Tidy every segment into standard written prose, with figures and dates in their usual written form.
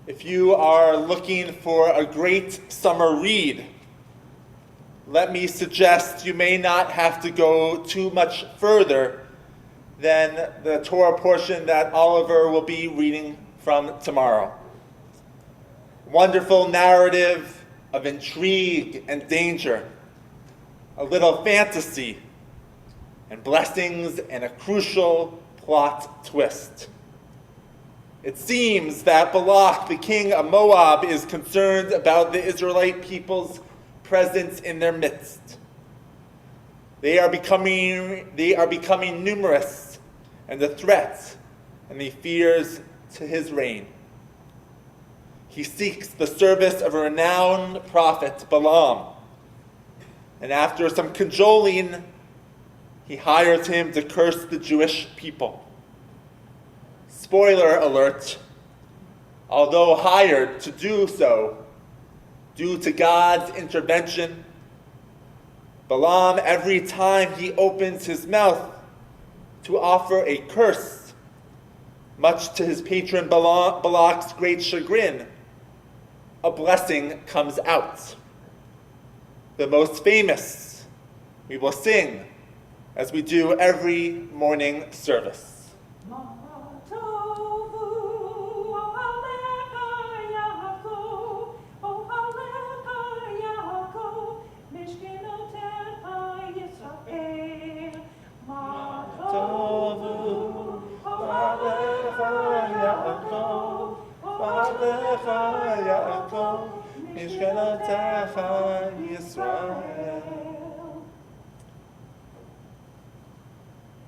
If you are looking for a great summer read, let me suggest you may not have to go too much further than the Torah portion that Oliver will be reading from tomorrow. Wonderful narrative of intrigue and danger, a little fantasy, and blessings, and a crucial plot twist. It seems that Balak, the king of Moab, is concerned about the Israelite people's presence in their midst. They are becoming numerous, and the threat and the fears to his reign. He seeks the service of a renowned prophet, Balaam, and after some cajoling, he hires him to curse the Jewish people. Spoiler alert, although hired to do so, due to God's intervention, Balaam, every time he opens his mouth to offer a curse, much to his patron Balak's great chagrin, a blessing comes out. The most famous we will sing as we do every morning service.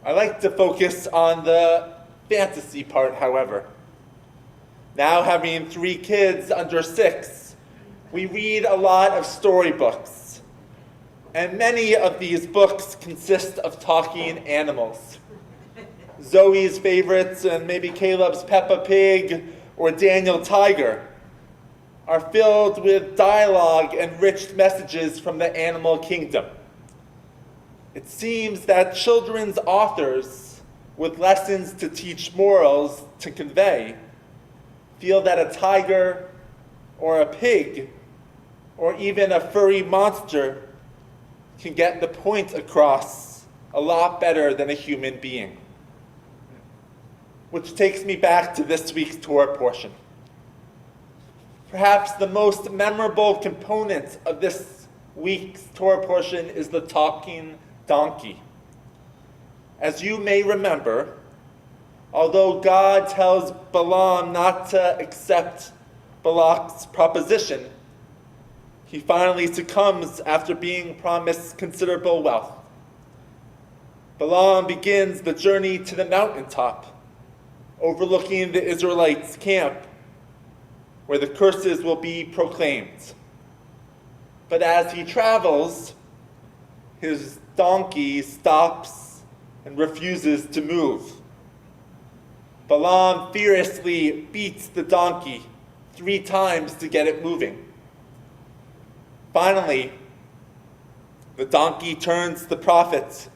I like to focus on the fantasy part, however. Now, having 3 kids under 6, we read a lot of storybooks. And many of these books consist of talking animals. Zoe's favorites, and maybe Caleb's Peppa Pig or Daniel Tiger, are filled with dialogue and rich messages from the animal kingdom. It seems that children's authors, with lessons to teach, morals to convey, feel that a tiger or a pig or even a furry monster can get the point across a lot better than a human being. Which takes me back to this week's Torah portion. Perhaps the most memorable component of this week's Torah portion is the talking donkey. As you may remember, although God tells Balaam not to accept Balak's proposition, he finally succumbs after being promised considerable wealth. Balaam begins the journey to the mountaintop, overlooking the Israelites' camp, where the curses will be proclaimed. But as he travels, his donkey stops and refuses to move. Balaam furiously beats the donkey 3 times to get it moving. Finally, the donkey turns to the prophet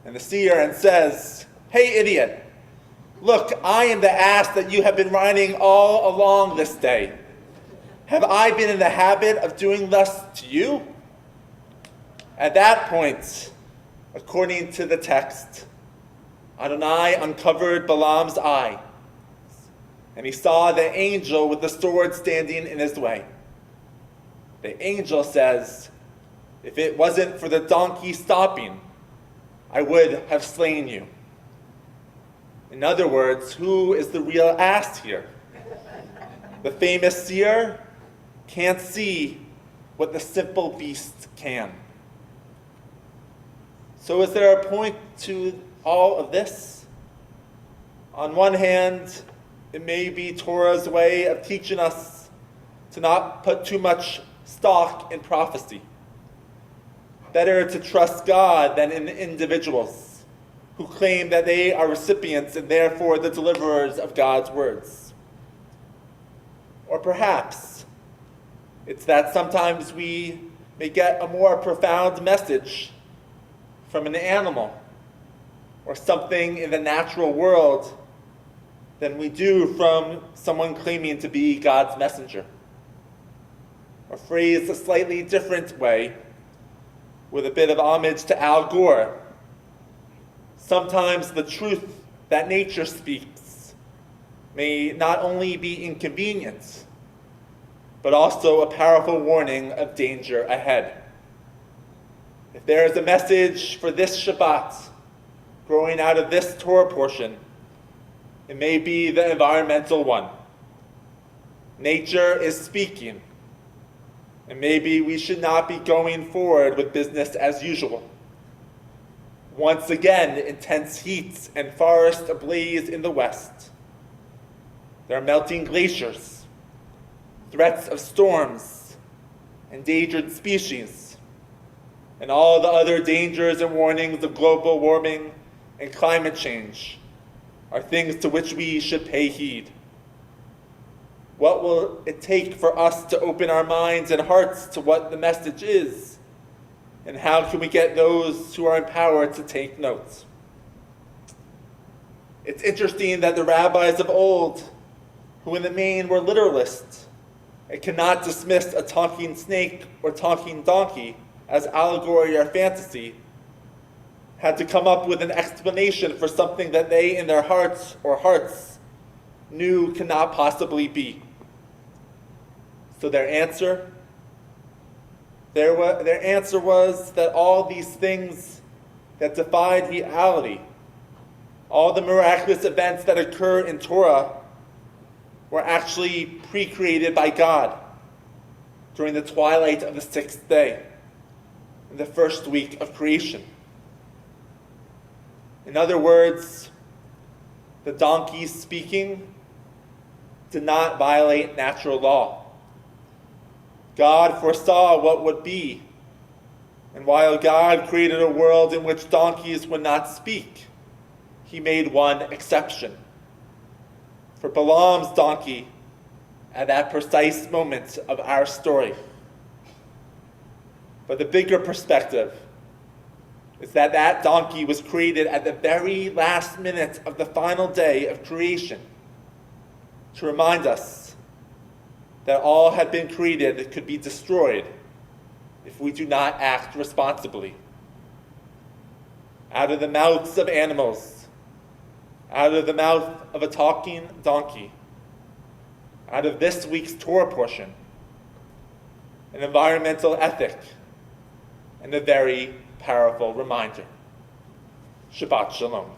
and the seer and says, "Hey, idiot, look, I am the ass that you have been riding all along this day. Have I been in the habit of doing thus to you?" At that point, according to the text, Adonai uncovered Balaam's eye, and he saw the angel with the sword standing in his way. The angel says, "If it wasn't for the donkey stopping, I would have slain you." In other words, who is the real ass here? The famous seer can't see what the simple beast can. So is there a point to all of this? On one hand, it may be Torah's way of teaching us to not put too much stock in prophecy. Better to trust God than in individuals who claim that they are recipients and therefore the deliverers of God's words. Or perhaps it's that sometimes we may get a more profound message from an animal or something in the natural world than we do from someone claiming to be God's messenger. Or phrased a slightly different way, with a bit of homage to Al Gore, sometimes the truth that nature speaks may not only be inconvenient, but also a powerful warning of danger ahead. If there is a message for this Shabbat growing out of this Torah portion, it may be the environmental one. Nature is speaking, and maybe we should not be going forward with business as usual. Once again, intense heat and forest ablaze in the west. There are melting glaciers, threats of storms, endangered species, and all the other dangers and warnings of global warming and climate change are things to which we should pay heed. What will it take for us to open our minds and hearts to what the message is? And how can we get those who are empowered to take notes? It's interesting that the rabbis of old, who in the main were literalists, and cannot dismiss a talking snake or talking donkey as allegory or fantasy, had to come up with an explanation for something that they in their hearts knew cannot possibly be. So their answer was that all these things that defied reality, all the miraculous events that occur in Torah, were actually pre-created by God during the twilight of the sixth day, in the first week of creation. In other words, the donkey speaking did not violate natural law. God foresaw what would be, and while God created a world in which donkeys would not speak, he made one exception for Balaam's donkey at that precise moment of our story. But the bigger perspective is that that donkey was created at the very last minute of the final day of creation to remind us that all had been created that could be destroyed if we do not act responsibly. Out of the mouths of animals, out of the mouth of a talking donkey, out of this week's Torah portion, an environmental ethic, and a very powerful reminder. Shabbat Shalom.